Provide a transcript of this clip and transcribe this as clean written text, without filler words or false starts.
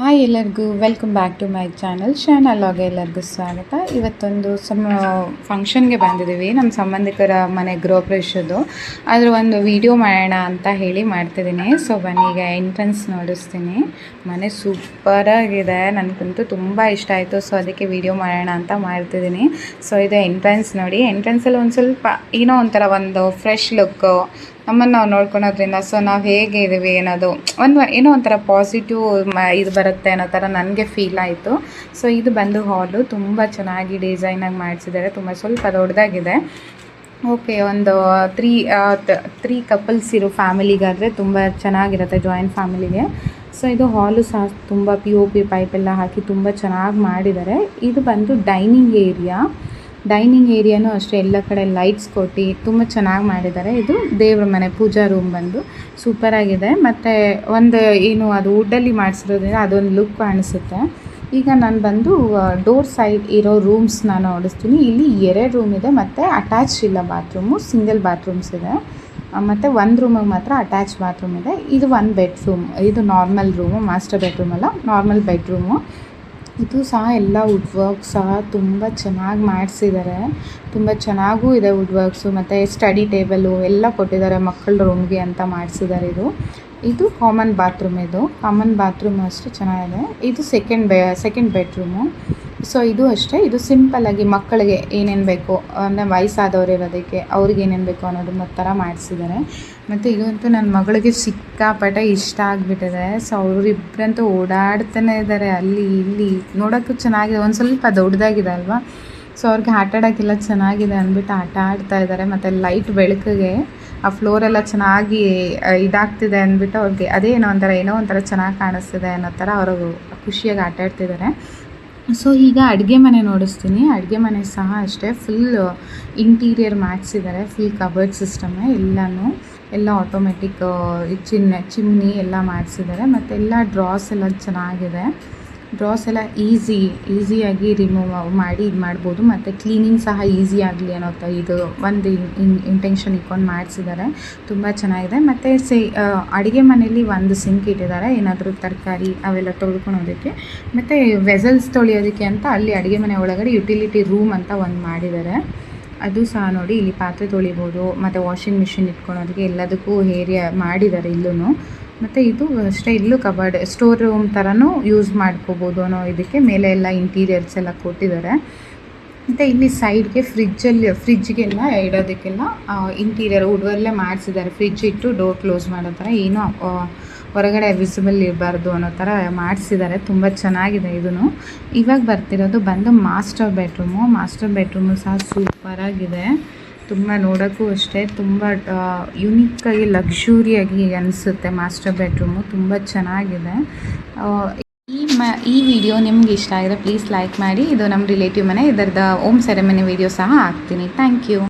Hi ಎಲ್ಲರಿಗೂ welcome back to my channel log ಎಲ್ಲರಿಗೂ ಸ್ವಾಗತ. ಇವತ್ತೊಂದು ಫಂಕ್ಷನ್ಗೆ ಬಂದಿದ್ದೀವಿ, ನಮ್ಮ ಸಂಬಂಧಿಕರ ಮನೆ ಗೃಹಪ್ರವೇಶದ್ದು. ಅದ್ರ ಒಂದು ವಿಡಿಯೋ ಮಾಡೋಣ ಅಂತ ಹೇಳಿ ಮಾಡ್ತಿದ್ದೀನಿ. ಸೊ ಬನ್ನಿ, ಈಗ ಎಂಟ್ರೆನ್ಸ್ ನೋಡಿಸ್ತೀನಿ. ಮನೆ ಸೂಪರಾಗಿದೆ, ನನಗಂತೂ ತುಂಬ ಇಷ್ಟ ಆಯಿತು. ಸೊ ಅದಕ್ಕೆ ವಿಡಿಯೋ ಮಾಡೋಣ ಅಂತ ಮಾಡ್ತಿದ್ದೀನಿ. ಸೊ ಇದು ಎಂಟ್ರೆನ್ಸ್ ನೋಡಿ. ಎಂಟ್ರೆನ್ಸಲ್ಲಿ ಒಂದು ಸ್ವಲ್ಪ ಏನೋ ಒಂಥರ ಒಂದು ಫ್ರೆಶ್ ಲುಕ್ಕು, ನಮ್ಮನ್ನು ನಾವು ನೋಡ್ಕೊಳೋದ್ರಿಂದ ಸೊ ನಾವು ಹೇಗೆ ಇದ್ದೀವಿ ಅನ್ನೋದು ಏನೋ ಒಂಥರ ಪಾಸಿಟಿವ್ ಇದು ಬರುತ್ತೆ ಅನ್ನೋ ಥರ ನನಗೆ ಫೀಲ್ ಆಯಿತು. ಸೊ ಇದು ಬಂದು ಹಾಲು ತುಂಬ ಚೆನ್ನಾಗಿ ಡಿಸೈನಾಗಿ ಮಾಡಿಸಿದ್ದಾರೆ, ಸ್ವಲ್ಪ ದೊಡ್ಡದಾಗಿದೆ. ಓಕೆ, ಒಂದು ತ್ರೀ ಕಪಲ್ಸ್ ಇರೋ ಫ್ಯಾಮಿಲಿಗಾದರೆ ತುಂಬ ಚೆನ್ನಾಗಿರುತ್ತೆ, ಜಾಯಿಂಟ್ ಫ್ಯಾಮಿಲಿಗೆ. ಸೊ ಇದು ಹಾಲು ಸಹ ತುಂಬ POP ಪೈಪೆಲ್ಲ ಹಾಕಿ ತುಂಬ ಚೆನ್ನಾಗಿ ಮಾಡಿದ್ದಾರೆ. ಇದು ಬಂದು ಡೈನಿಂಗ್ ಏರಿಯಾನೂ ಅಷ್ಟೇ, ಎಲ್ಲ ಕಡೆ ಲೈಟ್ಸ್ ಕೊಟ್ಟು ತುಂಬ ಚೆನ್ನಾಗಿ ಮಾಡಿದ್ದಾರೆ. ಇದು ದೇವ್ರ ಮನೆ ಪೂಜಾ ರೂಮ್ ಬಂದು ಸೂಪರಾಗಿದೆ. ಮತ್ತು ಒಂದು ಏನು ಅದು ವುಡ್ಡಲ್ಲಿ ಮಾಡಿಸಿರೋದ್ರಿಂದ ಅದೊಂದು ಲುಕ್ ಕಾಣಿಸುತ್ತೆ. ಈಗ ನಾನು ಬಂದು ಡೋರ್ ಸೈಡ್ ಇರೋ ರೂಮ್ಸ್ನ ನೋಡಿಸ್ತೀನಿ. ಇಲ್ಲಿ 2 ರೂಮ್ ಇದೆ ಮತ್ತು ಅಟ್ಯಾಚ್ ಇಲ್ಲ ಬಾತ್ರೂಮು, ಸಿಂಗಲ್ ಬಾತ್ರೂಮ್ಸ್ ಇದೆ. ಮತ್ತು ಒಂದು ರೂಮಿಗೆ ಮಾತ್ರ ಅಟ್ಯಾಚ್ ಬಾತ್ರೂಮ್ ಇದೆ. ಇದು 1 ಬೆಡ್ರೂಮ್, ಇದು ನಾರ್ಮಲ್ ರೂಮು, ಮಾಸ್ಟರ್ ಬೆಡ್ರೂಮ್ ಅಲ್ಲ, ನಾರ್ಮಲ್ ಬೆಡ್ರೂಮು. ಇದು ಸಹ ಎಲ್ಲ ವುಡ್ ವರ್ಕ್ ಸಹ ತುಂಬ ಚೆನ್ನಾಗಿ ಮಾಡಿಸಿದ್ದಾರೆ, ತುಂಬ ಚೆನ್ನಾಗೂ ಇದೆ ವುಡ್ ವರ್ಕ್ಸು. ಮತ್ತು ಸ್ಟಡಿ ಟೇಬಲು ಎಲ್ಲ ಕೊಟ್ಟಿದ್ದಾರೆ, ಮಕ್ಕಳ ರೂಮ್ಗೆ ಅಂತ ಮಾಡಿಸಿದ್ದಾರೆ. ಇದು ಕಾಮನ್ ಬಾತ್ರೂಮ್ ಅಷ್ಟೇ ಚೆನ್ನಾಗಿದೆ. ಇದು ಸೆಕೆಂಡ್ ಬೆಡ್ರೂಮು. ಸೊ ಇದು ಅಷ್ಟೇ, ಇದು ಸಿಂಪಲ್ಲಾಗಿ ಮಕ್ಕಳಿಗೆ ಏನೇನು ಬೇಕು ಅಂದರೆ ವಯಸ್ಸಾದವ್ರು ಇರೋದಕ್ಕೆ ಅವ್ರಿಗೆ ಏನೇನು ಬೇಕು ಅನ್ನೋದು ಥರ ಮಾಡಿಸಿದ್ದಾರೆ. ಮತ್ತು ಇದಂತೂ ನನ್ನ ಮಗಳಿಗೆ ಸಿಕ್ಕಾಪಟ್ಟೆ ಇಷ್ಟ ಆಗಿಬಿಟ್ಟಿದೆ. ಸೊ ಅವರಿಬ್ಬರಂತೂ ಓಡಾಡ್ತಾನೆ ಇದ್ದಾರೆ ಅಲ್ಲಿ ಇಲ್ಲಿ, ನೋಡೋಕ್ಕೂ ಚೆನ್ನಾಗಿದೆ, ಒಂದು ಸ್ವಲ್ಪ ದೊಡ್ಡದಾಗಿದೆ ಅಲ್ವಾ. ಸೊ ಅವ್ರಿಗೆ ಆಟ ಆಡೋಕ್ಕೆಲ್ಲ ಚೆನ್ನಾಗಿದೆ ಅಂದ್ಬಿಟ್ಟು ಆಟ ಆಡ್ತಾ ಇದ್ದಾರೆ. ಮತ್ತು ಲೈಟ್ ಬೆಳಕಿಗೆ ಆ ಫ್ಲೋರೆಲ್ಲ ಚೆನ್ನಾಗಿ ಇದಾಗ್ತಿದೆ ಅಂದ್ಬಿಟ್ಟು ಅವ್ರಿಗೆ ಅದೇ ಏನೋ ಒಂಥರ ಚೆನ್ನಾಗಿ ಕಾಣಿಸ್ತಿದೆ ಅನ್ನೋ ಥರ ಅವರು ಖುಷಿಯಾಗಿ ಆಟ ಆಡ್ತಿದ್ದಾರೆ. ಸೊ ಈಗ ಅಡುಗೆ ಮನೆ ನೋಡಿಸ್ತೀನಿ. ಅಡುಗೆ ಮನೆ ಸಹ ಅಷ್ಟೇ, ಫುಲ್ ಇಂಟೀರಿಯರ್ ಮಾಡಿಸಿದ್ದಾರೆ, ಫುಲ್ ಕಬರ್ಡ್ ಸಿಸ್ಟಮ್ ಎಲ್ಲ ಆಟೋಮೆಟಿಕ್ ಚಿಮ್ನಿ ಎಲ್ಲ ಮಾಡಿಸಿದ್ದಾರೆ. ಮತ್ತು ಎಲ್ಲ ಡ್ರಾಸ್ ಎಲ್ಲ ಚೆನ್ನಾಗಿದೆ. ಡ್ರಾಸ್ ಎಲ್ಲ ಈಸಿಯಾಗಿ ರಿಮೂವ್ ಮಾಡಿ ಇದು ಮಾಡ್ಬೋದು. ಮತ್ತು ಕ್ಲೀನಿಂಗ್ ಸಹ ಈಸಿ ಆಗಲಿ ಅನ್ನೋ ಇದು ಒಂದು ಇಂಟೆನ್ಷನ್ ಇಟ್ಕೊಂಡು ಮಾಡಿಸಿದ್ದಾರೆ, ತುಂಬ ಚೆನ್ನಾಗಿದೆ. ಮತ್ತು ಅಡುಗೆ ಮನೆಯಲ್ಲಿ ಒಂದು ಸಿಂಕ್ ಇಟ್ಟಿದ್ದಾರೆ, ಏನಾದರೂ ತರಕಾರಿ ಅವೆಲ್ಲ ತೊಳ್ಕೊಳೋದಕ್ಕೆ. ಮತ್ತು ವೆಸಲ್ಸ್ ತೊಳೆಯೋದಕ್ಕೆ ಅಂತ ಅಲ್ಲಿ ಅಡುಗೆ ಮನೆ ಒಳಗಡೆ ಯುಟಿಲಿಟಿ ರೂಮ್ ಅಂತ ಒಂದು ಮಾಡಿದ್ದಾರೆ. ಅದು ಸಹ ನೋಡಿ, ಇಲ್ಲಿ ಪಾತ್ರೆ ತೊಳಿಬೋದು ಮತ್ತು ವಾಷಿಂಗ್ ಮಿಷಿನ್ ಇಟ್ಕೊಳೋದಕ್ಕೆ ಎಲ್ಲದಕ್ಕೂ ಏರಿಯಾ ಮಾಡಿದ್ದಾರೆ ಇಲ್ಲೂ. ಮತ್ತು ಇದು ಅಷ್ಟೇ, ಇಲ್ಲೂ ಕಬರ್ಡ್ ಸ್ಟೋರ್ ರೂಮ್ ಥರನೂ ಯೂಸ್ ಮಾಡ್ಕೋಬೋದು ಅನ್ನೋ ಇದಕ್ಕೆ ಮೇಲೆ ಎಲ್ಲ ಇಂಟೀರಿಯರ್ಸ್ ಎಲ್ಲ ಕೊಟ್ಟಿದ್ದಾರೆ. ಮತ್ತು ಇಲ್ಲಿ ಸೈಡ್ಗೆ ಫ್ರಿಜ್ಗೆಲ್ಲ ಇಡೋದಕ್ಕೆಲ್ಲ ಇಂಟೀರಿಯರ್ ವುಡ್ವಲ್ಲೇ ಮಾಡಿಸಿದ್ದಾರೆ. ಫ್ರಿಜ್ ಇಟ್ಟು ಡೋರ್ ಕ್ಲೋಸ್ ಮಾಡೋ ಥರ, ಏನೋ ಹೊರಗಡೆ ವಿಸಿಬಲ್ ಇರಬಾರ್ದು ಅನ್ನೋ ಥರ ಮಾಡಿಸಿದ್ದಾರೆ. ತುಂಬ ಚೆನ್ನಾಗಿದೆ. ಇವಾಗ ಬರ್ತಿರೋದು ಬಂದು ಮಾಸ್ಟರ್ ಬೆಡ್ರೂಮು ಸಹ ಸೂಪರಾಗಿದೆ. ತುಂಬ ನೋಡೋಕ್ಕೂ ಅಷ್ಟೇ, ತುಂಬ ಯುನೀಕಾಗಿ ಲಕ್ಸುರಿಯಾಗಿ ಅನಿಸುತ್ತೆ ಮಾಸ್ಟರ್ ಬೆಡ್ರೂಮು, ತುಂಬ ಚೆನ್ನಾಗಿದೆ. ಈ ವಿಡಿಯೋ ನಿಮ್ಗೆ ಇಷ್ಟ ಆಗಿದೆ ಪ್ಲೀಸ್ ಲೈಕ್ ಮಾಡಿ. ಇದು ನಮ್ಮ ರಿಲೇಟಿವ್ ಮನೆ, ಇದರದ ಹೋಮ್ ಸೆರೆಮನಿ ವಿಡಿಯೋ ಸಹ ಹಾಕ್ತೀನಿ. Thank you.